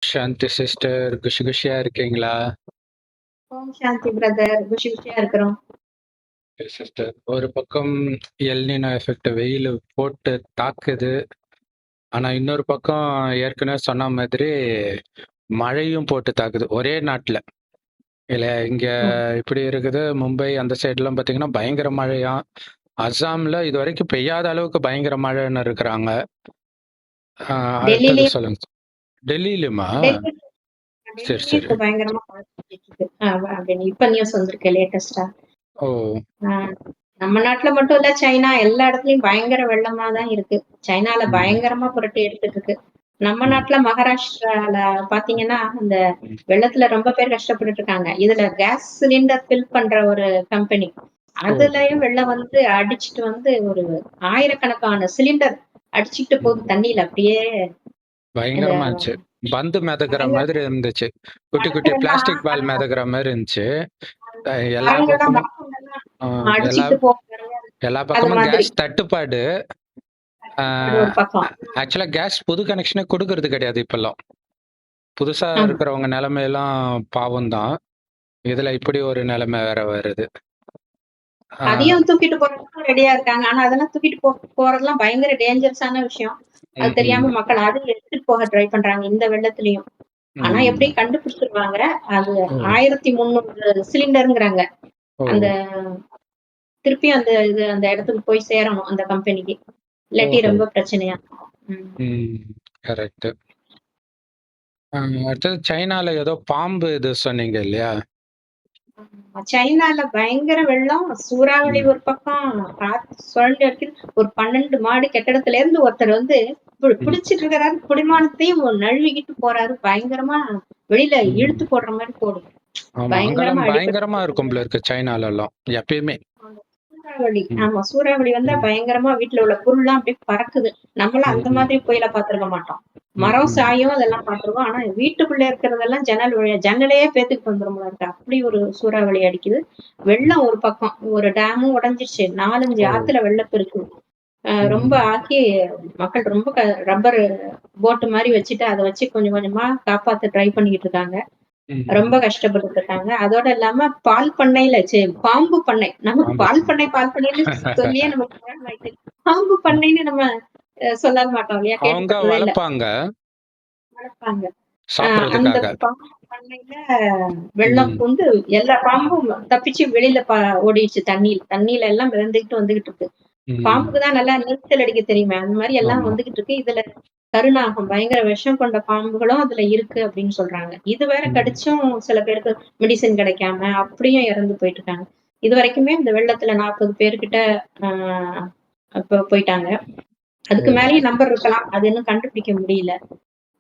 சாந்தி sister, குஷி குஷியா இருக்கீங்களா? ஓம் சாந்தி brother. குஷி குஷியா இருக்கிறோம். சிஸ்டர், ஒரு பக்கம் எல்னினோ எஃபெக்ட் வெயில் போட்டு தாக்குது. ஆனா இன்னொரு பக்கம் ஏற்கனவே சொன்ன மாதிரி மழையும் போட்டு தாக்குது ஒரே நாட்டுல. இல்ல இங்க இப்படி இருக்குது. மும்பை அந்த சைட்லாம் பாத்தீங்கன்னா பயங்கர மழையா. அஸ்ஸாம்ல இது வரைக்கும் பெய்யாத அளவுக்கு பயங்கர மழைன்னு இருக்கிறாங்க. அடுத்தது டெல்லிலயும் சொல்லுங்க. டெல்லியிலுமா? டெல்லி சரி டெல்லிலயும் சரி. இப்ப பயங்கரமா மழை பெஞ்சிட்டு இருக்கு. அப்படின்னு இப்ப நியூஸ் வந்திருக்கு லேட்டஸ்டா. ஓ. நம்ம நாட்டுல மட்டும் இல்ல, சைனா எல்லா இடத்துலயும் பயங்கர வெள்ளமா தான் இருக்கு. சைனால ம், பயங்கரமா புரட்டி எடுத்துட்டு இருக்கு. நம்ம ம், நாட்டுல மகாராஷ்டிரால பாத்தீங்கன்னா அந்த ம். வெள்ளத்துல ரொம்ப பேர் கஷ்டப்பட்டுட்டு இருக்காங்க. இதுல கேஸ் சிலிண்டர் ஃபில் பண்ற ஒரு கம்பெனி, ஓ, அதுலயும் வெள்ளம் வந்து அடிச்சிட்டு வந்து ஒரு ஆயிரக்கணக்கான சிலிண்டர் அடிச்சுட்டு போகுது ம். தண்ணியில அப்படியே. அந்த பயங்கரமா இருந்துச்சு. பந்து மிதக்கிற மாதிரி பயங்கரமா இருந்துச்சு. குட்டி குட்டி மரங்களெல்லாம் பிளாஸ்டிக் பால் மிதக்கிற மாதிரி இருந்துச்சு. எல்லா மரங்கள்லாம் பக்கமும் மரங்களெல்லாம் ஆ, எல்லா அடிச்சிட்டு போக எல்லா அது பக்கமும் மாதிரி கேஸ் தட்டுப்பாடு. கட்டுப்பாடு ஒரு பக்கம். ஆக்சுவலா கேஸ் புது கனெக்ஷனே கொடுக்கறது கிடையாது இப்பெல்லாம். புதுசா ஆமா, இருக்கிறவங்க நிலைமையெல்லாம் பாவம் தான். இதுல இப்படி ஒரு நிலைமை வேற வருது. ஆ, அதையும் தூக்கிட்டு போறதுக்கும் ரெடியா இருக்காங்க. ஆனா அதெல்லாம் தூக்கிட்டு போறதெல்லாம் பயங்கர டேஞ்சரஸான விஷயம். அது ம், ம், தெரியாம மக்கள் அதையும் எடுத்துட்டு போக ட்ரை பண்றாங்க இந்த வெள்ளத்திலயும். ஆனா ம். எப்படியும் கண்டுபிடிச்சிருவாங்க. அது ஓ, 1300 சிலிண்டருங்கிறாங்க. ஓ, அந்த திருப்பி அந்த இடத்துக்கு போய் சேரணும் அந்த கம்பெனிக்கு. இல்லாட்டி ஓஹோ. ரொம்ப பிரச்சனையா இருக்கும். கரெக்ட். அடுத்தது சைனால ஏதோ பாம்பு இது சொன்னீங்க இல்லையா? சைனால பயங்கர வெள்ளம், சூறாவளி ம், ஒரு பக்கம், காத்து சுழண்டு அடிக்குது. ஒரு 12 மாடி கட்டடத்துல இருந்து ஒருத்தர் வந்து ம், பிடிச்சிட்டு இருக்கிறாரு. பிடிமானத்தையும் நழுவிக்கிட்டு போறாரு. பயங்கரமா வெளியில ம். இழுத்து போடுற மாதிரி போடுது. ஆமா, பயங்கரமா அங்கெல்லாம் பயங்கரமா இருக்கும் அடிபட்டு போல இருக்கு சைனால எல்லாம் எப்பயுமே. சூறாவளி. ம், ஆமா, சூறாவளி வந்தா ம், பயங்கரமா வீட்டுல உள்ள பொருள்லாம் அப்படியே பறக்குது. நம்மளாம் ம், அந்த ம், மாதிரி புயல பார்த்திருக்க மாட்டோம். ம், மரம் ம். சாயும் அதெல்லாம் பார்த்திருக்கோம். ஆனா வீட்டுக்குள்ள இருக்கிறதெல்லாம் ஜன்னல் வழியா ஜன்னலையே பேத்துக்கு வந்துரும் போல இருக்கு. அப்படி ஒரு சூறாவளி அடிக்குது. வெள்ளம் ஒரு பக்கம், ஒரு டேமும் உடைஞ்சிருச்சு. 4, 5 ஓ. ஆத்துல வெள்ளப்பெருக்கு. ரொம்ப ம், ஆக்கி மக்கள் ரொம்ப ரப்பர் போட்டு மாதிரி வச்சுட்டு அதை வச்சு கொஞ்சம் கொஞ்சமா காப்பாத்த ட்ரை பண்ணிக்கிட்டு இருக்காங்க. ரொம்ப ம். கஷ்டப்பட்டுட்டு இருக்காங்க. அதோட இல்லாம பால் பண்ணையில பாம்பு பண்ணை. நமக்கு ஆமா. பால் பண்ணைன்னு சொல்லியே நமக்கு பழக்கமாயிட்டு. பாம்பு பண்ணைன்னு நம்ம சொல்ல மாட்டோம் இல்லையா? அவங்க கேள்விப்பட்டதே இல்ல. வளர்ப்பாங்க வளர்ப்பாங்க. அந்த சாப்பிடுறதுக்காக. பாம்பு பண்ணையில வெள்ளம் ம், பூந்து எல்லா பாம்பும் தப்பிச்சு வெளியில ஓடிடுச்சு தண்ணியில. தண்ணியில எல்லாம் மிதந்துகிட்டு வந்துகிட்டு இருக்கு. ம். பாம்புக்கு தான் நல்லா நீச்சல் அடிக்க தெரியுமே. அந்த மாதிரி எல்லாம் ஆமா. வந்துகிட்டு இருக்கு. இதுல கருநாகம் பயங்கர விஷம் கொண்ட பாம்புகளும் அதுல இருக்கு அப்படின்னு சொல்றாங்க. இது வேற ம். கடிச்சும் சில பேருக்கு மெடிசின் கிடைக்காம அப்படியும் இறந்து போயிட்டு இருக்காங்க. இது வரைக்குமே இந்த வெள்ளத்துல 40 பேர்கிட்ட ஆஹ் இப்ப போயிட்டாங்க. ஓ. அதுக்கு மேலயும் நம்பர் இருக்கலாம். அது இன்னும் கண்டுபிடிக்க முடியல.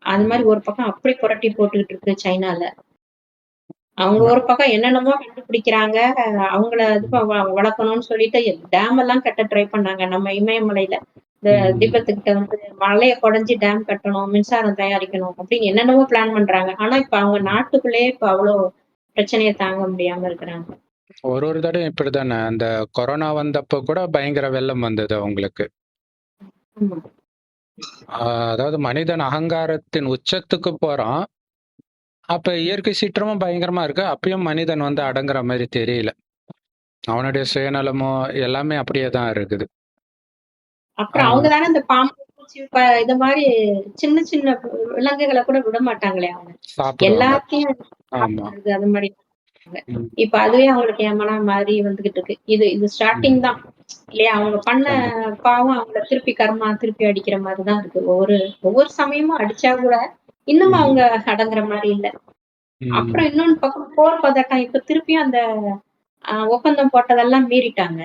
அது மாதிரி ஒரு பக்கம் அப்படி புரட்டி போட்டுக்கிட்டு இருக்கு சைனால. அவங்க ஆமா. ஒரு பக்கம் என்னென்னமோ கண்டுபிடிக்கிறாங்க. அவங்கள இது ம், வளர்க்கணும்னு சொல்லிட்டு டேம் எல்லாம் கட்ட ட்ரை பண்ணாங்க நம்ம இமயமலையில. இந்த ம். திபெத்துக்கிட்ட வந்து மலைய குடைஞ்சு டேம் கட்டணும், மின்சாரம் தயாரிக்கணும் அப்படின்னு என்னென்னவோ பிளான் பண்றாங்க. ஆனா இப்ப அவங்க நாட்டுக்குள்ளேயே இப்ப அவ்வளோ பிரச்சனைய தாங்க முடியாம இருக்கிறாங்க. ஒரு ஒரு தடவையும் இப்படித்தானே. அந்த கொரோனா வந்தப்போ கூட பயங்கர வெள்ளம் வந்தது அவங்களுக்கு. ஆமா. அதாவது மனிதன் அகங்காரத்தின் உச்சத்துக்கு போறான். அப்ப இயற்கை சீற்றமும் பயங்கரமா இருக்கு. அப்பயும் மனிதன் வந்து அடங்குற மாதிரி தெரியல. அவனுடைய சுயநலமோ எல்லாமே அப்படியே தான் இருக்குது. அப்புறம் அவங்க ஆஹ் தானே இந்த பாம்பு, பூச்சி இது மாதிரி சின்ன சின்ன விலங்குகளை கூட விட மாட்டாங்களே அவங்க. சாப்பிடுவாங்க. எல்லாத்தையும் ஆமா. சாப்பிடுறது அது மாதிரி. ம், இப்ப அதுவே அவங்களுக்கு ஏமனா மாறி வந்துகிட்டு இருக்கு. இது ம். ஸ்டார்ட்டிங் தான் இல்லையா? அவங்க பண்ண கண்டிப்பா. பாவம் அவங்கள திருப்பி கர்மா திருப்பி அடிக்கிற மாதிரிதான் இருக்கு. ஒவ்வொரு ஒவ்வொரு சமயமும் அடிச்சா கூட இன்னும் ம், அவங்க அடங்குற மாதிரி இல்ல. ம். அப்புறம் இன்னொன்னு பக்கம் போர் பதட்டம். இப்ப திருப்பியும் அந்த ஒப்பந்தம் போட்டதெல்லாம் மீறிட்டாங்க.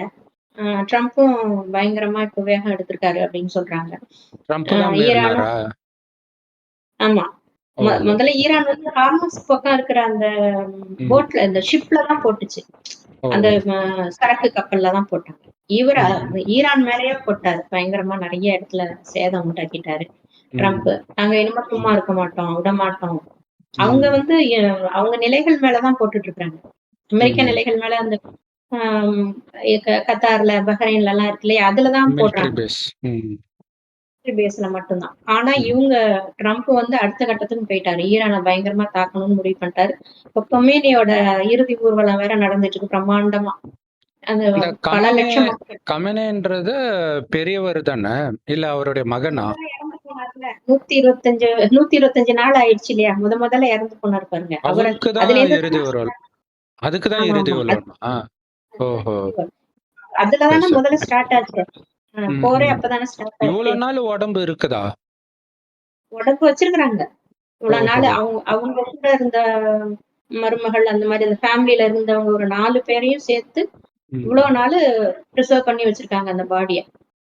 ட்ரம்ப்பும் பயங்கரமா இப்ப வேகம் எடுத்திருக்காரு அப்படின்னு சொல்றாங்க. ட்ரம்ப் தான் ஈரானும் மீறினாரா? ஆமா. ஓஹோ. முதல்ல ஈரான் வந்து ஹார்மஸ் பக்கம் இருக்கிற அந்த ம். போட்ல இந்த ஷிப்ல தான் போட்டுச்சு. ஓ. அந்த சரக்கு கப்பல்ல தான் போட்டாங்க. இவரு ம், ஈரான் மேலயே போட்டாரு. பயங்கரமா நெறைய இடத்துல சேதம் உண்டாக்கிட்டாரு ட்ரம்ப். ம், நாங்க இனிமே சும்மா ம், இருக்க மாட்டோம், விட மாட்டோம். அவங்க ம், வந்து அவங்க நிலைகள் மேல தான் போட்டுட்டு இருக்காங்க. அமெரிக்க ம். நிலைகள் மேல அந்த ஆம், கத்தார்ல, பஹ்ரைன்ல எல்லாம் இருக்கு இல்லையா? அதுல தான் மிலிட்டரி போடுறாங்க. பேஸ். ம். பேஸ்ல மட்டும்தான். ஆனா ம். இவங்க ட்ரம்ப் வந்து அடுத்த கட்டத்துக்கு போயிட்டாரு. ஈரான பயங்கரமா தாக்கணும்னு முடிவு பண்ணிட்டாரு. இப்ப கொமேனியோட இறுதி ஊர்வலம் வேற நடந்துட்டு இருக்கு பிரம்மாண்டமா. அந்த இந்த பல கமெனே லட்சம் மக்கள். கமெனேன்றது பெரியவர் தானே? இல்ல அவருடைய மகனா? முதல்ல இறந்து போனார்ல. 125 நாள் ஆயிடுச்சு இல்லையா? முதல்ல இறந்து போனாரு பாருங்க. அவர அவருக்கு தான் அதுலேருந்து இறுதி தான ஊர்வலம். அதுக்கு தான் இறுதி ஆமாமா. ஊர்வலமா? ஓஹோ! அதுல சரி, தானே சரி. முதல்ல ஸ்டார்ட் ஆச்சு. ம், போரே ம். அப்பதானே ஸ்டார்ட் இவ்ளோ ஆச்சு. நாள் உடம்பு இருக்குதா? உடம்பு வச்சிருக்கிறாங்க. இவ்வளவு ஓஹோ! நாள் அவங்க கூட இருந்த மருமகள் அந்த மாதிரி அந்த ஃபேமிலில இருந்தவங்க ஒரு 4 பேரையும் சேர்த்து ம், இவ்வளவு நாள் ப்ரிசர்வ் பண்ணி வச்சிருக்காங்க அந்த பாடிய.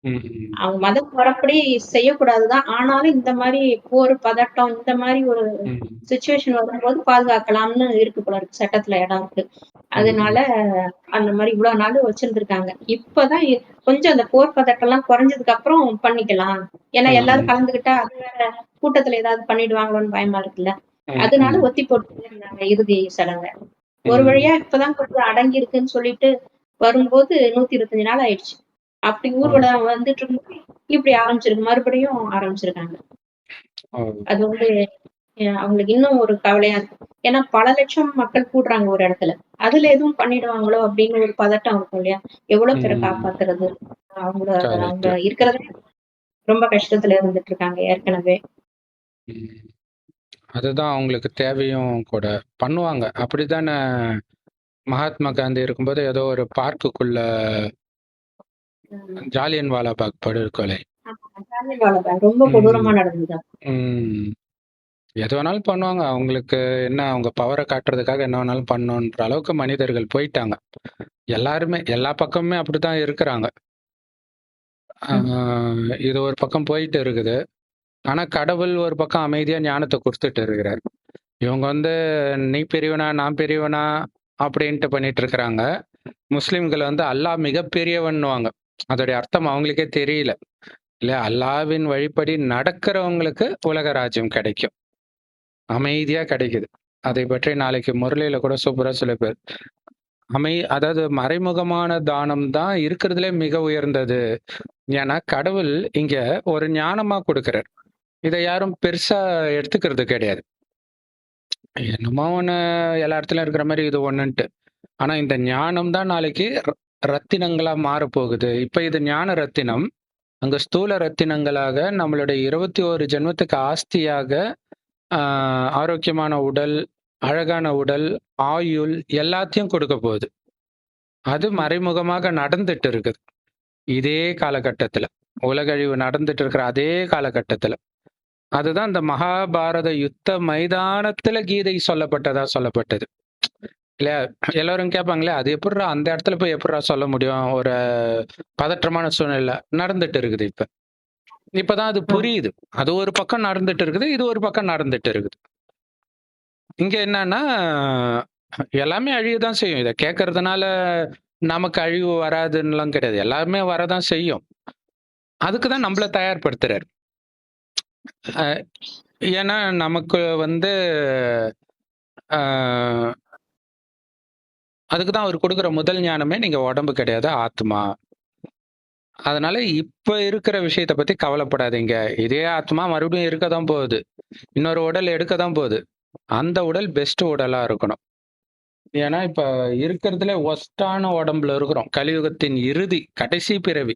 ம், ம், அவங்க மதம் முறைப்படி செய்யக்கூடாதுதான். ஆனாலும் இந்த மாதிரி போர் பதட்டம் இந்த மாதிரி ஒரு ம், சிச்சுவேஷன் வரும்போது பாதுகாக்கலாம்னு இருக்கு போல இருக்கு. சட்டத்துல இடம் இருக்கு. ம், அதனால ம், அந்த மாதிரி இவ்வளவு நாள் வச்சிருந்திருக்காங்க. இப்பதான் கொஞ்சம் அந்த போர் பதட்டம் எல்லாம் குறைஞ்சதுக்கு அப்புறம் பண்ணிக்கலாம். ஏன்னா எல்லாரும் ம், கலந்துகிட்டா அது வேற கூட்டத்துல ஏதாவது பண்ணிடுவாங்களோன்னு பயமா இருக்குல்ல. ம், அதனால ம், ஒத்தி போட்டு இருந்தாங்க இறுதி சடங்க. ஒரு ம். வழியா இப்பதான் கொஞ்சம் அடங்கி இருக்குன்னு சொல்லிட்டு வரும்போது 125 நாள் ஆயிடுச்சு. அப்படி ஓ! ஊர்வலம் வந்துட்டு இருக்கும்போது இப்படி ஆரம்பிச்சிருக்கு. மறுபடியும் ஆரம்பிச்சிருக்காங்க. ஓ! அது வந்து அவங்களுக்கு இன்னும் ஒரு கவலையா இருக்கு. ஏன்னா பல லட்சம் மக்கள் கூடுறாங்க ஒரு இடத்துல. அதுல எதுவும் பண்ணிடுவாங்களோ அப்படின்னு ஒரு பதட்டம் இருக்கும் இல்லையா? எவ்வளவு பேரை ம். காப்பாத்துறது? அவங்கள அவங்க கரெக்ட்டு. இருக்கிறதே ரொம்ப கஷ்டத்துல இருந்துட்டு இருக்காங்க ஏற்கனவே. ம். அதுதான் அவங்களுக்கு தேவையும் கூட. பண்ணுவாங்க. அப்படித்தானே மகாத்மா காந்தி இருக்கும்போது ஏதோ ஒரு பார்க்குக்குள்ள ம். ஜாலியன் வாலாபாக் படுகொலை. ஆமா. ஜாலியன்வாலாபாக் ரொம்ப கொடூரமா ம். நடந்தது. ம். எது வேணாலும் பண்ணுவாங்க. அவங்களுக்கு என்ன அவங்க பவர காட்டுறதுக்காக என்ன வேணாலும் பண்ணணுன்ற அளவுக்கு மனிதர்கள் போயிட்டாங்க. எல்லாருமே, எல்லா பக்கமுமே அப்படித்தான் இருக்கிறாங்க. ஆ ம். இது ஒரு பக்கம் போயிட்டு இருக்குது. ஆனா கடவுள் ஒரு பக்கம் அமைதியா ஞானத்த குடுத்துட்டு இருக்கிறார். இவங்க வந்து நீ பெரியவனா, நான் பெரியவனா அப்படின்ட்டு பண்ணிட்டு இருக்கிறாங்க. முஸ்லிம்கள் வந்து அல்லாஹ் மிகப்பெரியவன்னுவாங்க. அதோடைய அர்த்தம் அவங்களுக்கே தெரியல. இல்ல அல்லாஹ்வின் வழிப்படி நடக்கிறவங்களுக்கு உலக ராஜ்யம் கிடைக்கும். அமைதியா கிடைக்குது. அதை பற்றி நாளைக்கு முரளியில கூட சூப்பரா சொல்லியிருப்பாரு. அதாவது மறைமுகமான தானம் தான் இருக்கிறதுலே மிக உயர்ந்தது. ஏன்னா கடவுள் இங்க ஒரு ஞானமா குடுக்கிறார். இத யாரும் பெருசா எடுத்துக்கிறது கிடையாது. என்னமோ ஒண்ணு எல்லா இடத்துலயும் இருக்கிற மாரி இது ஒண்ணுன்ட்டு. ஆனா இந்த ஞானம் தான் நாளைக்கு ரத்தினங்களா மாறப்போகுது. இப்ப இது ஞான ரத்தினம். அங்க ஸ்தூல ரத்தினங்களாக நம்மளுடைய 21 ஜென்மத்துக்கு ஆஸ்தியாக ஆ ஆரோக்கியமான உடல், அழகான உடல், ஆயுள் எல்லாத்தையும் கொடுக்க போகுது. அது ம். மறைமுகமாக நடந்துட்டு இருக்குது. இதே காலகட்டத்துல. உலகழிவு நடந்துட்டு இருக்கிற அதே காலகட்டத்துல. அதுதான் இந்த மகாபாரத யுத்த மைதானத்துல கீதை சொல்லப்பட்டதா சொல்லப்பட்டது. இல்லையா? எல்லாரும் கேட்பாங்களே, அது எப்புட்றா அந்த இடத்துல போய் எப்புட்றா சொல்ல முடியும்? ஒரு பதற்றமான சூழ்நிலை நடந்துட்டு இருக்குது இப்ப. இப்பதான் அது ஆமா. புரியுது. அது ஒரு பக்கம் நடந்துட்டு இருக்குது. இது ஒரு பக்கம் நடந்துட்டு இருக்குது. இங்க என்னன்னா, எல்லாமே அழியத்தான் செய்யும். இத கேட்கறதுனால நமக்கு அழிவு வராதுன்னுலாம் கிடையாது. எல்லாமே வரதான் செய்யும். அதுக்கு தான் நம்மள தயார்படுத்துறாரு. அ ஏன்னா நமக்கு வந்து அ அதுக்கு தான் அவர் குடுக்குற முதல் ஞானமே நீங்க உடம்பு கிடையாது, ஆத்மா. அதனால இப்ப இருக்கிற விஷயத்த பத்தி கவலைப்படாதீங்க. இதே ஆத்மா மறுபடியும் இருக்க தான் போகுது. இன்னொரு உடல் எடுக்க தான் போகுது. அந்த உடல் பெஸ்ட் உடலா இருக்கணும். ஏன்னா, இப்ப இருக்கிறதுலே வொர்ஸ்ட்டான உடம்புல இருக்கிறோம். கலியுகத்தின் இறுதி, கடைசி பிறவி.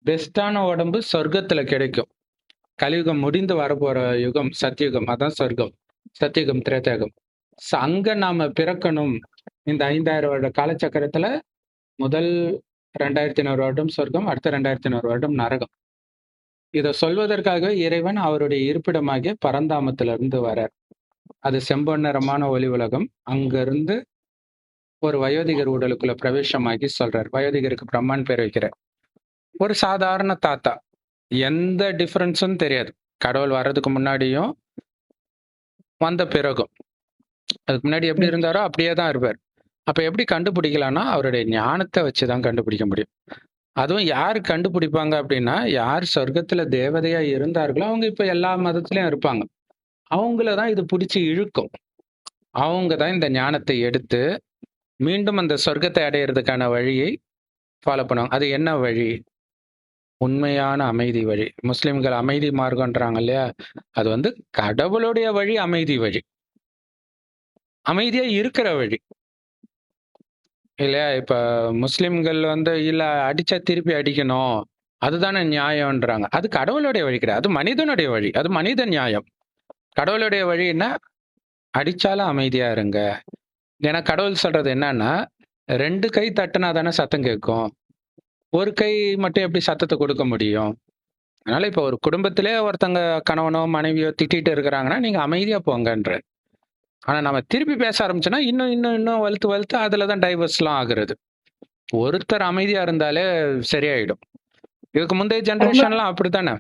பெஸ்ட்டான உடம்பு சொர்க்கத்துல கிடைக்கும். கலியுகம் முடிந்து வரப்போற யுகம், சத்யுகம். அதான் சொர்க்கம். சத்யுகம், திரேதாயுகம். அங்க நாம பிறக்கணும். இந்த 5000 வருட காலச்சக்கரத்துல முதல் 2500 வருடம் சொர்க்கம், அடுத்த 2500 வருடம் நரகம். இத சொல்வதற்காக இறைவன் அவருடைய இருப்பிடமாகிய பரந்தாமத்திலிருந்து வரார். அது செம்பொன் நிறமான ஒளி உலகம். அங்கிருந்து ஒரு வயோதிகர் உடலுக்குள்ள பிரவேசமாகி சொல்றார். வயோதிகருக்கு பிரம்மான்னு பேர் வைக்கிறார். ஒரு சாதாரண தாத்தா. எந்த டிஃபரன்ஸும் தெரியாது. கடவுள் வர்றதுக்கு முன்னாடியும், வந்த பிறகும். அதுக்கு முன்னாடி எப்படி ம். இருந்தாரோ அப்படியே தான் இருப்பார். அப்ப எப்படி கண்டுபிடிக்கலாம்னா, அவருடைய ஞானத்த வச்சு தான் கண்டுபிடிக்க முடியும். அதுவும் யார் கண்டுபிடிப்பாங்க அப்படின்னா, யார் சொர்க்கத்துல தேவதையா இருந்தார்களோ, அவங்க இப்ப எல்லா மதத்திலயும் இருப்பாங்க. அவங்கள தான் இது புடிச்சு இழுக்கும். அவங்க தான் இந்த ஞானத்தை எடுத்து, மீண்டும் அந்த சொர்க்கத்தை அடையறதுக்கான வழியை ஃபாலோ பண்ணுவாங்க. அது என்ன வழி? உண்மையான அமைதி வழி. முஸ்லிம்கள் அமைதி மார்க்கம்ன்றாங்க இல்லையா? அது வந்து கடவுளுடைய வழி அமைதி வழி. அமைதியா இருக்கிற வழி. இல்லையா? இப்ப முஸ்லிம்கள் வந்து இல்ல அடிச்சா திருப்பி அடிக்கணும். அதுதானே நியாயம்ன்றாங்க. அது கடவுளுடைய வழி கிடையாது. அது மனிதனுடைய வழி. அது மனித நியாயம். கடவுளுடைய வழின்னா அடிச்சாலும் அமைதியா இருங்க. ஏன்னா கடவுள் சொல்றது என்னன்னா, 2 கை தட்டுனா தானே சத்தம் கேட்கும். ஒரு கை மட்டும் எப்படி சத்தத்த கொடுக்க முடியும்? அதனால இப்ப ஒரு குடும்பத்திலே ஒருத்தங்க கணவனோ, மனைவியோ திட்டிட்டு இருக்கிறாங்கன்னா, நீங்க அமைதியா போங்கன்றாரு. ஆனா நம்ம திருப்பி பேச ஆரம்பிச்சோம்னா, இன்னும் வலுத்து வலுத்து அதுல தான் டைவர்ஸ்லாம் ஆகுறது. ஒருத்தர் அமைதியா இருந்தாலே சரியாயிடும். இதுக்கு முந்தைய கர்ம ஜெனரேஷன்லாம் அப்படித்தானே?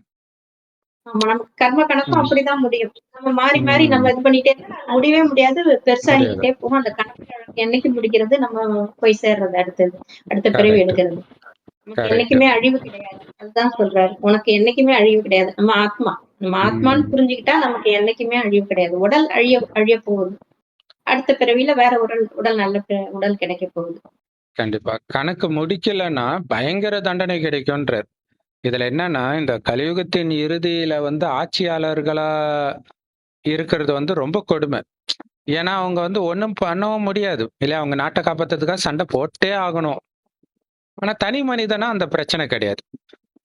ஆமா. நமக்கு கர்ம கணக்கும் ம். அப்படிதான் முடியும். நம்ம மாறி, மாறி ம். நம்ம இது பண்ணிட்டே இருந்தா முடியவே முடியாது. முடியாது. பெருசாகிக்கிட்டே போகும். அந்த கணக்கு என்னைக்கு முடிக்கிறது? நம்ம போய் சேர்றது அடுத்தது. அடுத்த பிறவி கரெக்ட். எடுக்கிறது. நமக்கு கரெக்ட். என்னைக்குமே அழிவு கிடையாது. அதுதான் சொல்றாரு. உனக்கு என்னைக்குமே அழிவு கிடையாது. நம்ம ஆத்மா. நம்ம ஆத்மான்னு ம். புரிஞ்சுக்கிட்டா நமக்கு என்னைக்குமே அழிவு கிடையாது. உடல் அழிய போகுது. அடுத்த பிறவியில வேற உடல் உடல் நல்ல உடல் கிடைக்க போகுது. கண்டிப்பா. கணக்கு முடிக்கலன்னா பயங்கர தண்டனை கிடைக்கும்ன்றார். இதுல என்னன்னா, இந்த கலியுகத்தின் இறுதியில வந்து ஆட்சியாளர்களா இருக்கிறது வந்து ரொம்ப கொடுமை. ஏன்னா, அவங்க வந்து ஒண்ணும் பண்ணவும் முடியாது. இல்லையா? அவங்க நாட்ட காப்பாத்துறதுக்காக சண்டை போட்டே ஆகணும். ஆனா, தனி மனிதனா அந்த பிரச்சனை கிடையாது.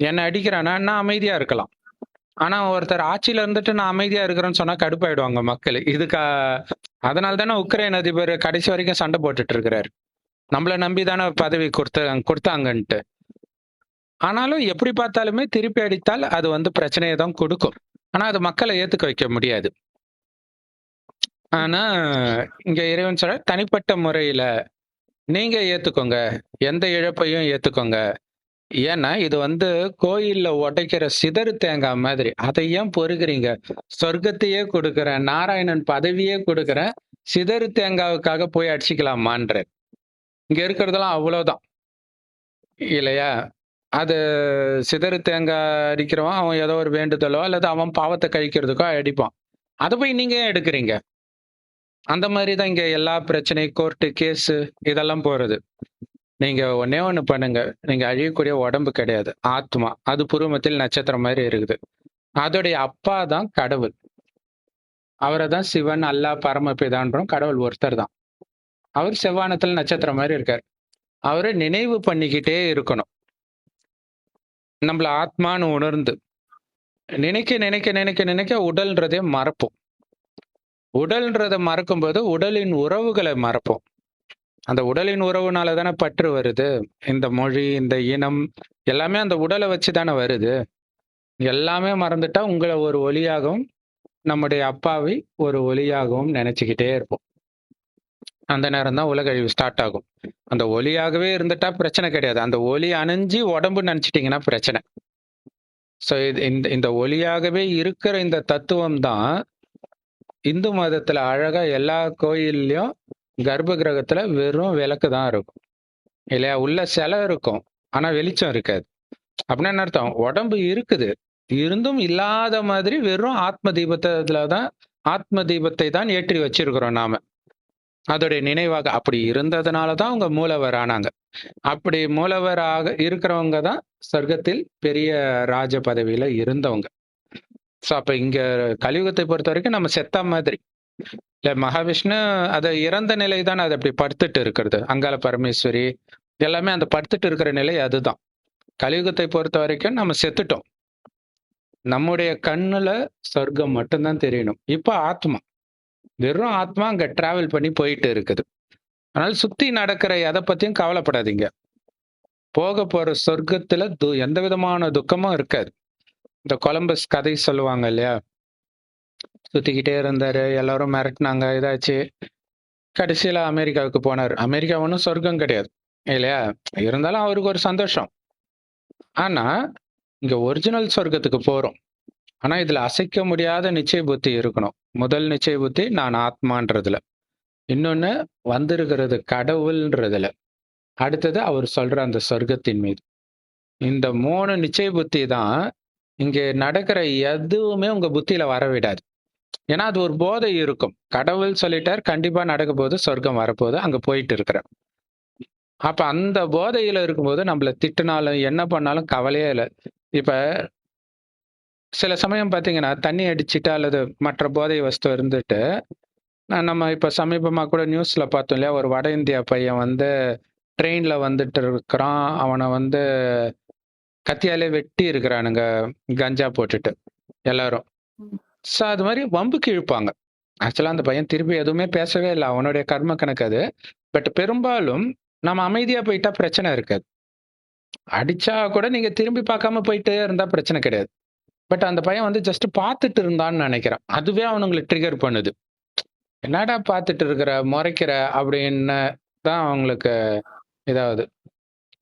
என்ன அடிக்கிறான்னா, நான் அமைதியா இருக்கலாம். ஆனா, ஒருத்தர் ஆட்சியில இருந்துட்டு நான் அமைதியா இருக்கிறேன்னு சொன்னா கடுப்பாயிடுவாங்க மக்களு. அதனால தானே உக்ரைன் அதிபர் கடைசி வரைக்கும் சண்டை போட்டுட்டு இருக்கிறாரு. நம்மள நம்பி தானே பதவி குடுத்தாங்கன்ட்டு. ஆனாலும் எப்படி பார்த்தாலுமே திருப்பி அடித்தால் அது வந்து பிரச்சனைய தான் கொடுக்கும். ஆனா, அது மக்கள ஏத்துக்க வைக்க முடியாது. ஆனா, இங்க இறைவன் சொல்றார், தனிப்பட்ட முறையில நீங்க ஏத்துக்கோங்க. எந்த இழப்பையும் ஏத்துக்கோங்க. ஏன்னா, இது வந்து கோயில்ல உடைக்கிற சிதறு தேங்காய் மாதிரி. அதை ஏன் பொறுக்குறீங்க? சொர்க்கத்தையே குடுக்குறேன், நாராயணன் பதவியே குடுக்குறேன். சிதறு தேங்காவுக்காக போய் அடிச்சுக்கலாமான்றார். இங்க இருக்கிறதெல்லாம் அவ்வளோதான். இல்லையா? அது சிதறு தேங்காய் அடிக்கிறவன், அவன் ஏதோ ஒரு வேண்டுதலோ, அல்லது அவன் பாவத்த கழிக்கிறதுக்கோ அடிப்பான். அத போய் நீங்க ஏன் எடுக்குறீங்க? அந்த மாரி தான் இங்க எல்லா பிரச்சனை, கோர்ட்டு, கேஸு இதெல்லாம் போறது. நீங்க ஒண்ணே ஒண்ணு பண்ணுங்க. நீங்க அழியக்கூடிய உடம்பு கிடையாது. ஆத்மா. அது புருவமத்தில் நட்சத்திரம் மாரி இருக்குது. அதோடைய அப்பா தான் கடவுள். அவர தான் சிவன், அல்லாஹ், பரமபிதான்றோம். கடவுள் ஒருத்தர் தான். அவர் செவ்வானத்துல நட்சத்திரம் மாரி இருக்காரு. அவர நினைவு பண்ணிக்கிட்டே இருக்கணும். நம்மள ஆத்மான்னு உணர்ந்து. நினைக்க உடல்ன்றதே மறப்போம். உடல்ன்றத மறக்கும்போது, உடலின் உறவுகள மறப்போம். அந்த உடலின் உறவுனால தானே பற்று வருது. இந்த மொழி, இந்த இனம் எல்லாமே அந்த உடல வச்சு தானே வருது. எல்லாமே மறந்துட்டா உங்கள ஒரு ஒளியாகவும், நம்முடைய அப்பாவை ஒரு ஒளியாகவும் நெனச்சுக்கிட்டே இருப்போம். அந்த நேரம் தான் உலக அழிவு ஸ்டார்ட் ஆகும். அந்த ஒளியாகவே இருந்துட்டா பிரச்சனை கிடையாது. அந்த ஒளி அணைஞ்சு உடம்புன்னு நெனச்சுட்டீங்கன்னா பிரச்சனை. ஸோ இது இந்த இந்த ஒளியாகவே இருக்கிற இந்த தத்துவம் தான் இந்து மதத்துல அழகா எல்லா கோயில்லயும் கர்ப்ப கிரகத்துல வெறும் விளக்கு தான் இருக்கும். இல்லையா? உள்ள சிலை இருக்கும். ஆனா வெளிச்சம் இருக்காது. அப்படின்னா என்ன அர்த்தம்? உடம்பு இருக்குது. இருந்தும் இல்லாத மாதிரி வெறும் ஆத்ம தீபத்தை தான் ஏற்றி வச்சிருக்கிறோம் நாம. அதோடைய நினைவாக. அப்படி இருந்ததுனால தான் அவங்க மூலவர் ஆனாங்க. அப்படி மூலவராக இருக்கிறவங்க தான் சொர்க்கத்தில் பெரிய ராஜ பதவியில இருந்தவங்க. ஸோ அப்ப இங்க கலியுகத்தை பொறுத்தவரைக்கும் நம்ம செத்தா மாதிரி. இல்ல மகாவிஷ்ணு அது இறந்த நிலை தான் அது அப்படி படுத்துட்டு இருக்கிறது. அங்காள பரமேஸ்வரி எல்லாமே அந்த படுத்துட்டு இருக்கிற நிலை அதுதான். கலியுகத்தை பொறுத்தவரைக்கும் நம்ம செத்துட்டோம். நம்முடைய கண்ணுல சொர்க்கம் மட்டும் தான் தெரியணும். இப்ப ஆத்மா. வெறும் ஆத்மா அங்க டிராவல் பண்ணி போயிட்டு இருக்குது. அதனால சுத்தி நடக்கிற எத பத்தியும் கவலைப்படாதீங்க. போக போற சொர்க்கத்துல எந்த விதமான துக்கமும் இருக்காது. இந்த கொலம்பஸ் கதை சொல்லுவாங்க இல்லையா? சுத்திக்கிட்டே இருந்தாரு. எல்லாரும் மிரட்டுனாங்க. இதாச்சு. கடைசியில அமெரிக்காவுக்கு போனாரு. அமெரிக்கா ஒண்ணும் சொர்க்கம் கிடையாது. இல்லையா? இருந்தாலும் அவருக்கு ஒரு சந்தோஷம். ஆனா, இங்க ஒரிஜினல் சொர்க்கத்துக்கு போறோம். ஆனா, இதுல அசைக்க முடியாத நிச்சய புத்தி இருக்கணும். முதல் நிச்சய புத்தி நான் ஆத்மான்றதுல. இன்னொன்னு வந்திருக்கிறது கடவுள்ன்றதுல. அடுத்தது அவர் சொல்ற அந்த சொர்க்கத்தின் மீது. இந்த 3 நிச்சய புத்தி தான் இங்க நடக்கிற எதுவுமே உங்க புத்தியில வரவிடாது. ஏன்னா, அது ஒரு போதை இருக்கும். கடவுள் சொல்லிட்டார், கண்டிப்பா நடக்க போகுது, சொர்க்கம் வரப்போகுது, அங்க போயிட்டு இருக்கிறேன். அப்ப அந்த போதையில இருக்கும்போது நம்மள திட்டுனாலும், என்ன பண்ணாலும் கவலையே இல்ல. இப்ப சில சமயம் பார்த்தீங்கன்னா, தண்ணி அடிச்சுட்டு அல்லது மற்ற போதை வஸ்து இருந்துட்டு, நம்ம இப்ப சமீபமா கூட நியூஸ்ல பார்த்தோம் இல்லையா? ஒரு வட இந்தியா பையன் வந்து ட்ரெயின்ல வந்துட்டு இருக்கிறான். அவன வந்து கத்தியாலே வெட்டி இருக்கிறானுங்க, கஞ்சா போட்டுட்டு எல்லாரும். ம். அது மாரி வம்புக்கு இழுப்பாங்க. ஆக்சுவலா அந்த பையன் திருப்பி எதுவுமே பேசவே இல்ல. அவனுடைய கர்ம கணக்கு அது. பட் பெரும்பாலும் நம்ம அமைதியா போயிட்டா பிரச்சனை இருக்காது. அடிச்சா கூட நீங்க திரும்பி பார்க்காம போயிட்டே இருந்தா பிரச்சனை கிடையாது. பட் அந்த பையன் வந்து ஜஸ்ட் பார்த்துட்டு இருந்தான்னு நெனைக்கிறேன். அதுவே அவனுங்கள ட்ரிகர் பண்ணுது. "என்னடா பார்த்துட்டு இருக்கிற? மொறைக்கிற" அப்படின்னு தான் அவங்களுக்கு இதாகுது.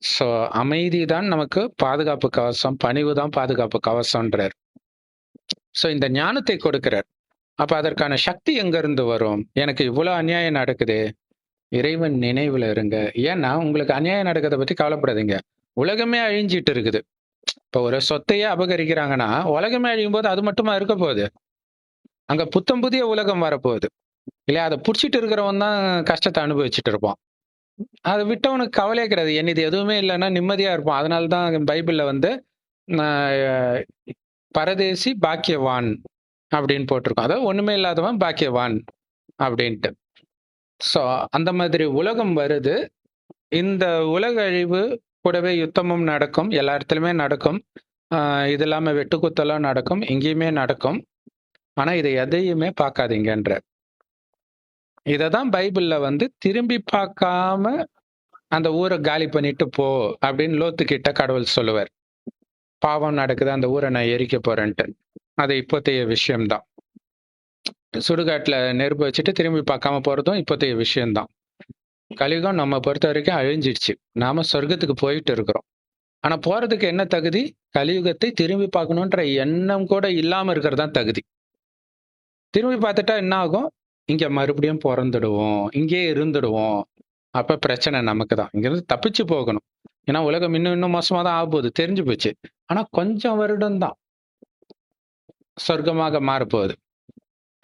ஸோ அமைதி தான் நமக்கு பாதுகாப்பு கவசம். பணிவு தான் பாதுகாப்பு கவசம்ன்றார். ஸோ இந்த ஞானத்தை கொடுக்கிறார். அப்ப அதற்கான சக்தி எங்கிருந்து வரும்? எனக்கு இவ்ளோ அநியாயம் நடக்குதே! இறைவன் நினைவுல இருங்க. ஏன்னா, உங்களுக்கு அநியாயம் நடக்கிறத பத்தி கவலைப்படாதீங்க. உலகமே அழிஞ்சிட்டு இருக்குது. இப்ப ஒரு சொத்தையே அபகரிக்கிறாங்கன்னா, உலகமே அழியும்போது அது மட்டுமா இருக்க போகுது? அங்க புத்தம் புதிய உலகம் வரப்போகுது. இல்லையா? அத புடிச்சிட்டு இருக்கிறவன் தான் கஷ்டத்த அனுபவிச்சுட்டு இருப்பான். அத விட்டவனுக்கு கவலையே கிடையாது. என்னது எதுவுமே இல்லன்னா நிம்மதியா இருப்பான். அதனால தான் பைபிள்ல வந்து அ பரதேசி பாக்கியவான் அப்படின்னு போட்டிருக்கும். அதாவது ஒண்ணுமே இல்லாதவன் பாக்கியவான் அப்படின்ட்டு. ஸோ அந்த மாதிரி உலகம் வருது. இந்த உலக அழிவு கூடவே யுத்தமும் நடக்கும். எல்லா இடத்துலயுமே நடக்கும். அ இது இல்லாம வெட்டுக்குத்தெல்லாம் நடக்கும். இங்கேயுமே நடக்கும். ஆனா இத எதையுமே பார்க்காதீங்கன்றார். இததான் பைபிள்ல வந்து திரும்பி பார்க்காம அந்த ஊர காலி பண்ணிட்டு போ அப்படின்னு லோத்து கிட்ட கடவுள் சொல்லுவார். பாவம் நடக்குது, அந்த ஊர நான் எரிக்க போறேன்ட்டு. அது இப்போதைய விஷயம் தான். சுடுகாட்டுல நெருப்பு வச்சுட்டு திரும்பி பார்க்காம போறதும் இப்போதைய விஷயம் தான். கலியுகம் நம்ம பொறுத்த வரைக்கும் அழிஞ்சிடுச்சு. நாம சொர்க்கத்துக்கு போயிட்டு இருக்கிறோம். ஆனா போறதுக்கு என்ன தகுதி? கலியுகத்தை திரும்பி பார்க்கணுன்ற எண்ணம் கூட இல்லாம இருக்கிறது தான் தகுதி. திரும்பி பார்த்துட்டா என்ன ஆகும்? இங்க மறுபடியும் பொறந்துடுவோம். இங்கேயே இருந்துடுவோம். அப்ப பிரச்சனை நமக்கு தான். இங்கிருந்து தப்பிச்சு போகணும். ஏன்னா உலகம் இன்னும் இன்னும் மோசமா தான் ஆகப்போகுது. தெரிஞ்சு போச்சு. ஆனா கொஞ்சம் வருடம் தான் சொர்க்கமாக மாறப்போகுது.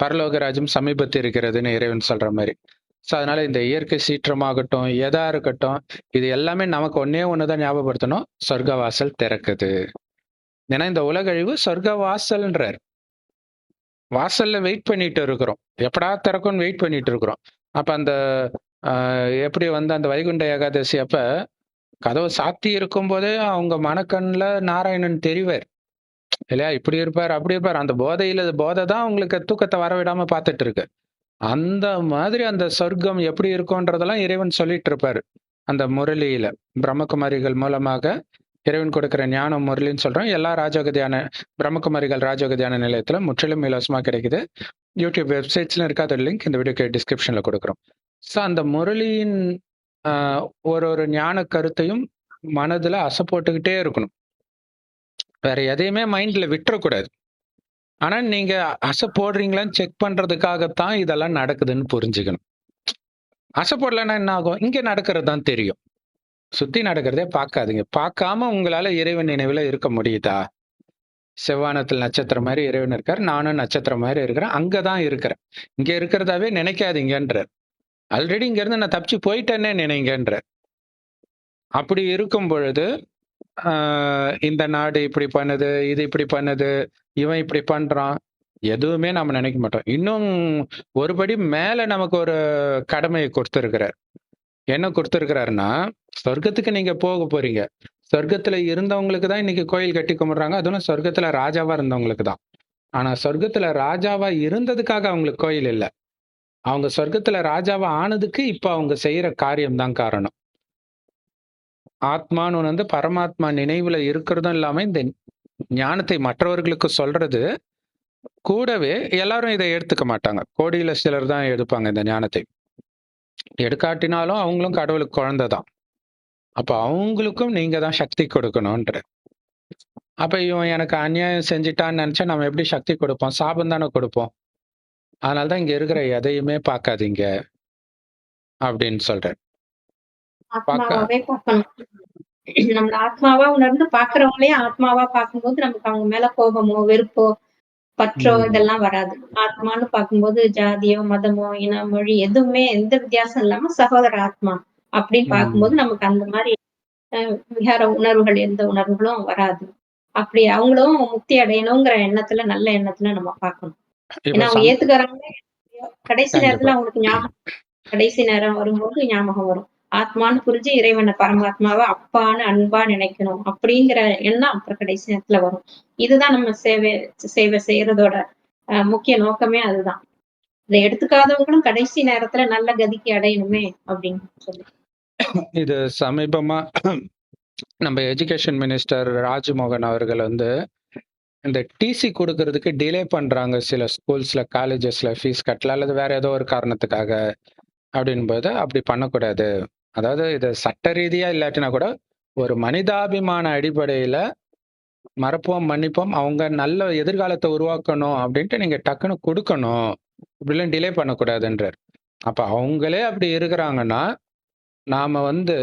பரலோக ராஜ்யம் சமீபத்தில் இருக்கிறதுன்னு இறைவன் சொல்ற மாரி. அதனால இந்த இயற்கை சீற்றமாகட்டும், எதா இருக்கட்டும், இது எல்லாமே நமக்கு ஒண்ணே ஒண்ணு தான் ஞாபகப்படுத்தணும். சொர்க்க வாசல் திறக்குது. ஏன்னா இந்த உலக அழிவு சொர்க்க வாசல்ன்றார். வாசல்ல வெயிட் பண்ணிட்டு இருக்கிறோம். எப்படா திறக்கும்னு வெயிட் பண்ணிட்டு இருக்கிறோம். அப்ப அந்த அ எப்படி வந்து அந்த வைகுண்ட ஏகாதசி அப்ப கதவு சாத்தி இருக்கும்போதே அவங்க மனக்கண்ல நாராயணன் தெரிவார். இல்லையா? இப்படி இருப்பார், அப்படி இருப்பார். அந்த போதை தான் உங்களுக்கு தூக்கத்த வரவிடாம பார்த்துட்டு இருக்கு. அந்த மாதிரி அந்த சொர்க்கம் எப்படி இருக்கும்ன்றதெல்லாம் இறைவன் சொல்லிட்டு இருப்பாரு. அந்த முரளியில. பிரம்மகுமாரிகள் மூலமாக இறைவன் கொடுக்கிற ஞான முரளின்னு சொல்றோம். எல்லா ராஜயோக தியான பிரம்மகுமாரிகள் ராஜயோக தியான நிலையத்துல முற்றிலும் இலவசமா கிடைக்குது. யூடியூப் வெப்சைட்ஸ்ல இருக்கு. அதோட லிங்க் இந்த வீடியோக்கு டிஸ்கிரிப்ஷன்ல கொடுக்குறோம். அந்த முரளியின் அ ஒரு ஒரு ஞான கருத்தையும் மனதுல அசை போட்டுக்கிட்டே இருக்கணும். வேற எதையுமே மைண்ட்ல விட்டுறக்கூடாது. ஆனா நீங்க அசை போடுறீங்களான்னு செக் பண்றதுக்காகத்தான் இதெல்லாம் நடக்குதுன்னு புரிஞ்சுக்கணும். அசை போடலன்னா என்ன ஆகும்? இங்க நடக்கிறது தான் தெரியும். சுத்தி நடக்கிறதே பார்க்காதீங்க. பார்க்காம உங்களால இறைவன் நினைவுல இருக்க முடியுதா? செவ்வானத்தில் நட்சத்திரம் மாரி இறைவன் இருக்காரு. நானும் நட்சத்திரம் மாரி இருக்கிறேன். அங்க தான் இருக்கிறேன். இங்க இருக்கிறதாவே நினைக்காதீங்கன்றார். ஆல்ரெடி இங்க இருந்து நான் தப்பிச்சு போயிட்டேன்னே நினைங்கன்றார். அப்படி இருக்கும் பொழுது, ஆ இந்த நாடு இப்படி பண்ணுது, இது இப்படி பண்ணுது, இவன் இப்படி பண்றான். எதுவுமே நாம நினைக்க மாட்டோம். இன்னும் ஒரு படி மேல நமக்கு ஒரு கடமைய குடுத்திருக்கிறார். என்ன குடுத்திருக்கிறாருன்னா, சொர்க்கத்துக்கு நீங்க போக போறீங்க. சொர்க்கத்துல இருந்தவங்களுக்கு தான் இன்னைக்கு கோயில் கட்டி கும்பிடுறாங்க. அதுவும் சொர்க்கத்துல ராஜாவா இருந்தவங்களுக்கு தான். ஆனா சொர்க்கத்துல ராஜாவா இருந்ததுக்காக அவங்களுக்கு கோயில் இல்ல. அவங்க சொர்க்கத்துல ராஜாவா ஆனதுக்கு இப்ப அவங்க செய்யற காரியம் தான் காரணம். ஆத்மான்னு ஒண்ணு வந்து பரமாத்மா நினைவுல இருக்கிறதும் இல்லாம, இந்த ஞானத்தை மற்றவர்களுக்கு சொல்றது, கூடவே எல்லாரும் இத எடுத்துக்க மாட்டாங்க. கோடியில சிலர் தான் எடுப்பாங்க இந்த ஞானத்தை. எடுக்காட்டினாலும் அவங்களும் கடவுளுக்கு குழந்தை தான். அப்ப அவங்களுக்கும் நீங்க தான் சக்தி கொடுக்கணும்ன்றார். அப்ப இவன் எனக்கு அநியாயம் செஞ்சுட்டான்னு நெனச்சா நம்ம எப்படி சக்தி கொடுப்போம்? சாபம் தானே கொடுப்போம். அதனால தான் இங்க இருக்கிற எதையுமே பார்க்காதீங்க அப்படின்னு சொல்றார். பார்க்க ஆத்மாவாவே பார்க்கணும். நம்மள ஆத்மாவா உணர்ந்து பார்க்கிறவங்களையும் ஆத்மாவா பார்க்கும்போது நமக்கு அவங்க மேல கோபமோ, வெறுப்போ, பற்றோ ம், இதெல்லாம் வராது. ஆத்மான்னு பார்க்கும்போது ஜாதியோ, மதமோ, இனம், மொழி எதுவுமே எந்த வித்தியாசம் இல்லாம சகோதர ஆத்மா அப்படின்னு ம். பார்க்கும்போது நமக்கு அந்த மாரி விகார உணர்வுகள் எந்த உணர்வுகளும் வராது. அப்படி அவங்களும் முக்தி அடையணுங்கிற எண்ணத்துல, நல்ல எண்ணத்துல நம்ம பார்க்கணும். இப்ப ஏன்னா அவங்க ஏத்துக்கிறாங்களோ இல்லையோ, கடைசி கண்டிப்பா. நேரத்துல அவங்களுக்கு கடைசி நேரம் வரும்போது ஞாபகம் வரும். ஆத்மான்னு புரிஞ்சு இறைவன பரமாத்மாவ அப்பான்னு அன்பா நினைக்கணும். அப்படிங்கிற எண்ணம் அப்புறம் கடைசி நேரத்துல வரும். இதுதான் நம்ம சேவை செய்யறதோட முக்கிய நோக்கமே அதுதான். இத எடுத்துக்காதவங்களும் கடைசி நேரத்துல நல்ல கதிக்கு அடையணுமே அப்படின்னு சொல்லி. இது சமீபமா நம்ம எஜுகேஷன் மினிஸ்டர் ராஜ்மோகன் அவர்கள் வந்து இந்த டிசி குடுக்கறதுக்கு டிலே பண்றாங்க சில ஸ்கூல்ஸ்ல, காலேஜஸ்ல ஃபீஸ் கட்டல அல்லது வேற ஏதோ ஒரு காரணத்துக்காக அப்படின்போது, அப்படி பண்ணக்கூடாது. அதாவது இது சட்ட ரீதியா இல்லாட்டினா கூட, ஒரு மனிதாபிமான அடிப்படையில மறப்போம், மன்னிப்போம். அவங்க நல்ல எதிர்காலத்த உருவாக்கணும் அப்படின்ட்டு நீங்க டக்குனு குடுக்கணும். இப்படிலாம் டிலே பண்ணக்கூடாதுன்றாரு. அப்ப அவங்களே அப்படி இருக்கிறாங்கன்னா, நாம வந்து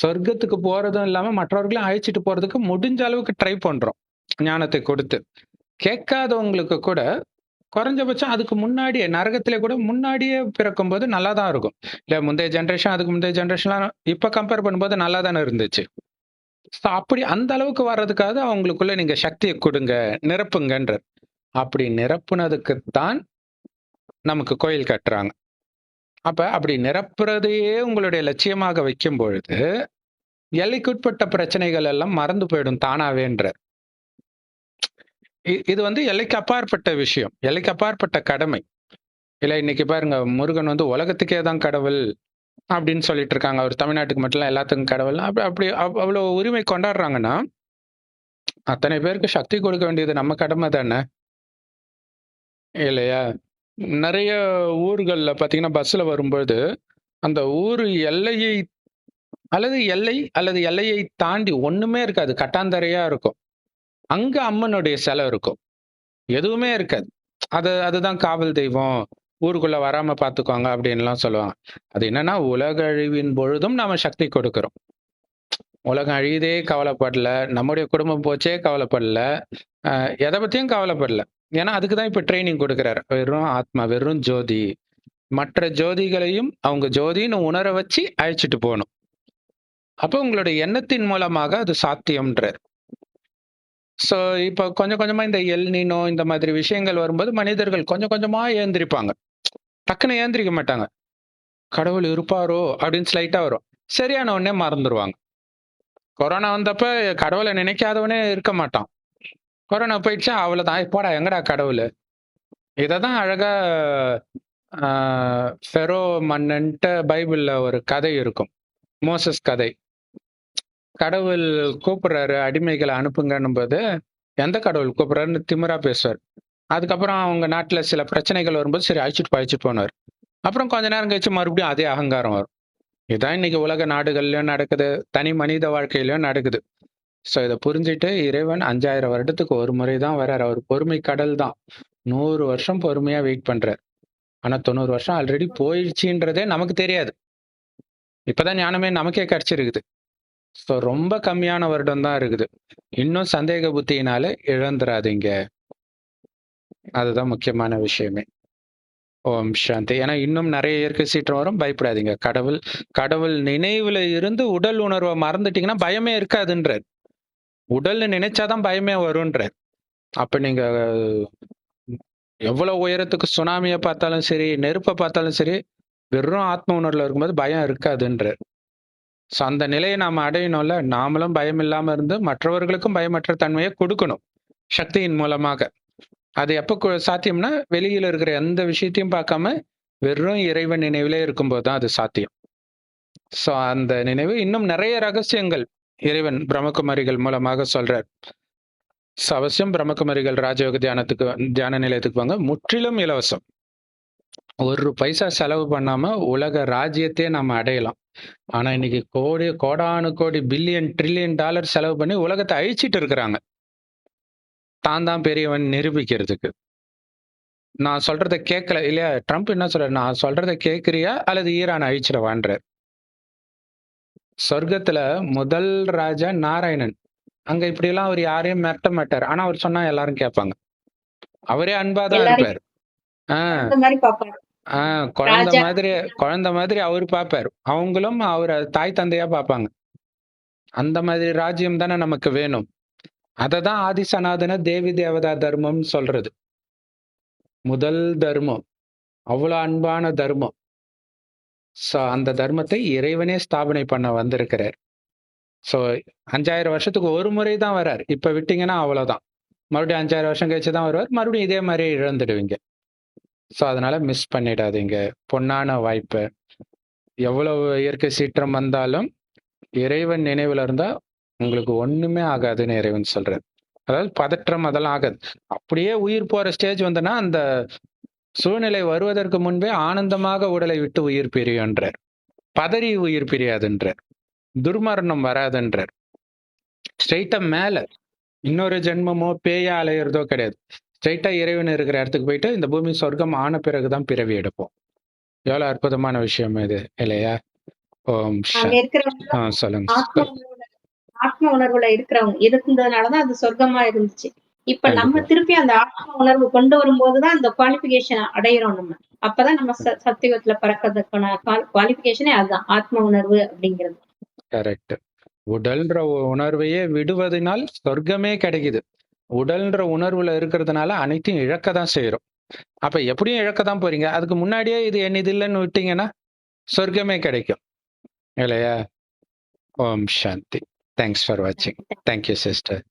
சொர்க்கத்துக்கு போறதும் இல்லாம, மற்றவர்களையும் அழைச்சிட்டு போறதுக்கு முடிஞ்ச அளவுக்கு ட்ரை பண்றோம். ஞானத்தை கொடுத்து. கேட்காதவங்களுக்கு கூட குறைஞ்சபட்சம் அதுக்கு முன்னாடியே நரகத்திலே கூட முன்னாடியே பிறக்கும்போது நல்லா தான் இருக்கும். இல்ல முந்தைய ஜெனரேஷன், அதுக்கு முந்தைய ஜெனரேஷன்லாம் இப்ப கம்பேர் பண்ணும்போது நல்லா தானே இருந்துச்சு. ஸோ அப்படி அந்த அளவுக்கு வர்றதுக்காக அவங்களுக்குள்ள நீங்க சக்திய குடுங்க, நிரப்புங்கன்றார். அப்படி நிரப்புனதுக்கு தான் நமக்கு கோயில் கட்டுறாங்க. அப்ப அப்படி நிரப்புறதையே உங்களுடைய லட்சியமாக வைக்கும் பொழுது, எல்லைக்குட்பட்ட பிரச்சனைகள் எல்லாம் மறந்து போயிடும் தானாவேன்றார். இது வந்து எல்லைக்கு அப்பாற்பட்ட விஷயம். எல்லைக்கு அப்பாற்பட்ட கடமை. இல்ல இன்னைக்கு பாருங்க, முருகன் வந்து உலகத்துக்கே தான் கடவுள் அப்படின்னு சொல்லிட்டு இருக்காங்க. அவர் தமிழ்நாட்டுக்கு மட்டும் இல்ல, எல்லாத்துக்கும் கடவுள். அப்படி அப்படி அவ்வளவு உரிமை கொண்டாடுறாங்கன்னா, அத்தனை பேருக்கு சக்தி கொடுக்க வேண்டியது நம்ம கடமை தானே! இல்லையா? நெறைய ஊர்கள்ல பார்த்தீங்கன்னா, பஸ்ல வரும்பொழுது, அந்த ஊர் எல்லையை அல்லது எல்லையை தாண்டி ஒண்ணுமே இருக்காது. கட்டாந்தரையா இருக்கும். அங்க அம்மனுடைய சிலை இருக்கும். எதுவுமே இருக்காது. அதுதான் காவல் தெய்வம். ஊருக்குள்ள வராம பார்த்துக்கோங்க அப்படின்லாம் சொல்லுவாங்க. அது என்னன்னா, உலக அழிவின் பொழுதும் நாம சக்தி கொடுக்கிறோம். உலகம் அழியுதே கவலைப்படல. நம்முடைய குடும்பம் போச்சே கவலைப்படல. எத பத்தியும் கவலைப்படல. ஏன்னா, அதுக்கு தான் இப்ப ட்ரெய்னிங் குடுக்குறாரு. வெறும் ஆத்மா, வெறும் ஜோதி. மற்ற ஜோதிகளையும் அவங்க ஜோதின்னு உணர வச்சு அழைச்சிட்டு போணும். அப்ப உங்களுடைய எண்ணத்தின் மூலமாக அது சாத்தியம்ன்றார். ஸோ, இப்ப கொஞ்சம் கொஞ்சமா இந்த எல் நினோ இந்த மாதிரி விஷயங்கள் வரும்போது மனிதர்கள் கொஞ்சம் கொஞ்சமா எழுந்திரிப்பாங்க. டக்குன்னு எழுந்திரிக்க மாட்டாங்க. கடவுள் இருப்பாரோ அப்படின்னு ஸ்லைட்டா வரும். சரியான உடனே மறந்துருவாங்க. கொரோனா வந்தப்ப கடவுள நினைக்காதவனே இருக்க மாட்டான். கொரோனா போயிடுச்சா அவ்வளவுதான். போடா எங்கடா கடவுளு? இததான் அழகா ஆ ஃபெரோ மன்னன்ட்ட பைபிள்ல ஒரு கதை இருக்கும். மோசஸ் கதை. கடவுள் கூப்பிடுறாரு அடிமைகள அனுப்புங்கன்னும்போது, எந்த கடவுள் கூப்பிடுறாருன்னு திமிரா பேசுவார். அதுக்கப்புறம் அவங்க நாட்டுல சில பிரச்சனைகள் வரும்போது, சரி அழைச்சிட்டு போனாரு. அப்புறம் கொஞ்ச நேரம் கழிச்சு மறுபடியும் அதே அகங்காரம் வரும். இதான் இன்னைக்கு உலக நாடுகள்லயும் நடக்குது. தனி மனித வாழ்க்கையிலயும் நடக்குது. ஸோ இத புரிஞ்சுட்டு இறைவன் 5000 வருடத்துக்கு ஒரு முறை தான் வராரு. அவர் பொறுமை கடல் தான். 100 வருஷம் பொறுமையா வெயிட் பண்றாரு. ஆனா 90 வருஷம் ஆல்ரெடி போயிடுச்சுன்றதே நமக்கு தெரியாது. இப்பதான் ஞானமே நமக்கே கிடைச்சிருக்குது. ஸோ ரொம்ப கம்மியான வருடம் தான் இருக்குது. இன்னும் சந்தேக புத்தியினால இழந்துராதீங்க. அதுதான் முக்கியமான விஷயமே. ஓம் சாந்தி. ஏன்னா இன்னும் நிறைய இயற்கை சீற்றம் வரும். பயப்படாதீங்க. கடவுள் நினைவுல இருந்து உடல் உணர்வ மறந்துட்டீங்கன்னா பயமே இருக்காதுன்றார். உடல்னு நினைச்சாதான் பயமே வரும்ன்றார். அப்ப நீங்க எவ்வளவு உயரத்துக்கு சுனாமிய பார்த்தாலும் சரி, நெருப்ப பார்த்தாலும் சரி, வெறும் ஆத்ம உணர்வுல இருக்கும்போது பயம் இருக்காதுன்றார். ஸோ அந்த நிலையை நாம அடையணும்ல. நாமளும் பயம் இல்லாம இருந்து மற்றவர்களுக்கும் பயமற்ற தன்மையை கொடுக்கணும். சக்தியின் மூலமாக. அது எப்ப சாத்தியம்னா, வெளியில இருக்கிற எந்த விஷயத்தையும் பார்க்காம வெறும் இறைவன் நினைவிலே இருக்கும்போது தான் அது சாத்தியம். ஸோ அந்த நினைவு இன்னும் நிறைய ரகசியங்கள் இறைவன் பிரம்மகுமாரிகள் மூலமாக சொல்றார். ஸோ அவசியம் பிரம்மகுமாரிகள் ராஜயோக தியான நிலையத்துக்கு வாங்க. முற்றிலும் இலவசம். ஒரு பைசா செலவு பண்ணாம உலக ராஜ்யத்தையே நாம அடையலாம். ஆனா இன்னைக்கு கோடானு கோடி பில்லியன் ட்ரில்லியன் டாலர் செலவு பண்ணி உலகத்தை அழிச்சிட்டு இருக்கிறாங்க. தான் பெரியவன் நிரூபிக்கிறதுக்கு. நான் சொல்றத கேட்கல இல்லையா? ட்ரம்ப் என்ன சொல்றாரு? நான் சொல்றத கேட்கிறியா அல்லது ஈரான் அழிச்சிடவான்றார். சொர்க்கத்துல முதல் ராஜா நாராயணன். அங்க இப்படியெல்லாம் அவர் யாரையும் மிரட்ட மாட்டார். ஆனா அவர் சொன்னா எல்லாரும் கேட்பாங்க. அவரே அன்பா தான் எல்லாரையும் இருப்பாரு. ஆஹ் அந்த மாதிரி பார்ப்பாரு. ராஜா குழந்தை மாதிரி அவரு பார்ப்பாரு. அவங்களும் அவரை தாய் தந்தையா பார்ப்பாங்க. அந்த மாதிரி ராஜ்யம் தானே நமக்கு வேணும். அததான் ஆதி சனாதன தேவி தேவதா தர்மம்னு சொல்றது. முதல் தர்மம். அவ்வளவு அன்பான தர்மம். சோ அந்த தர்மத்தை இறைவனே ஸ்தாபனை பண்ண வந்திருக்கிறார். சோ 5000 வருஷத்துக்கு ஒரு முறை தான் வரார். இப்ப விட்டீங்கன்னா அவ்வளவுதான். மறுபடியும் 5000 வருஷம் கழிச்சு தான் வருவார். மறுபடியும் இதே மாதிரி இழந்துடுவீங்க. சோ அதனால மிஸ் பண்ணிடாதீங்க. பொன்னான வாய்ப்பு. எவ்வளவு இயற்கை சீற்றம் வந்தாலும் இறைவன் நினைவுல இருந்தா உங்களுக்கு ஒண்ணுமே ஆகாதுன்னு இறைவன் சொல்றார். அதாவது பதற்றம் அதெல்லாம் ஆகாது. அப்படியே உயிர் போற ஸ்டேஜ் வந்தனா அந்த சூழ்நிலை வருவதற்கு முன்பே ஆனந்தமாக உடலை விட்டு உயிர் பிரியுன்றார். பதறி உயிர் பிரியாதுன்றார். துர்மரணம் வராதுன்றார். ஸ்ட்ரெயிட்டா மேல இன்னொரு ஜென்மமோ பேயா அலையிறதோ கிடையாது. ஸ்ட்ரெயிட்டா இறைவன் இருக்கிற இடத்துக்கு போயிட்டு இந்த பூமி சொர்க்கம் ஆன பிறகுதான் பிறவி எடுப்போம். எவ்வளவு அற்புதமான விஷயம் இது இல்லையா? ஓம் அங்க இருக்கிறவங்க சொல்லுங்க. ஆத்ம உணர்வுல இருக்கிறவங்க இருந்ததுனாலதான் அது சொர்க்கமா இருந்துச்சு. இப்ப நம்ம கண்டிப்பா. திருப்பி அந்த ஆத்ம உணர்வு கொண்டு வரும்போதுதான் அந்த குவாலிபிகேஷன் அடையிறோம் நம்ம. அப்பதான் நம்ம சத்தியுகத்துல பிறக்கிறதுக்கான குவாலிபிகேஷனே அதுதான். ஆத்ம உணர்வு அப்படிங்கிறது. கரெக்ட். உடல்ன்ற உணர்வையே விடுவதனால் சொர்க்கமே கிடைக்குது. உடல்ன்ற உணர்வுல இருக்கிறதுனால அனைத்தையும் இழக்கதான் செய்யறோம். அப்ப எப்படியும் இழக்கதான் போறீங்க. அதுக்கு முன்னாடியே இது என்னது இல்லைன்னு விட்டீங்கன்னா சொர்க்கமே கிடைக்கும் இல்லையா? ஓம் சாந்தி. தேங்க்ஸ் ஃபார் வாட்சிங். Thank you sister.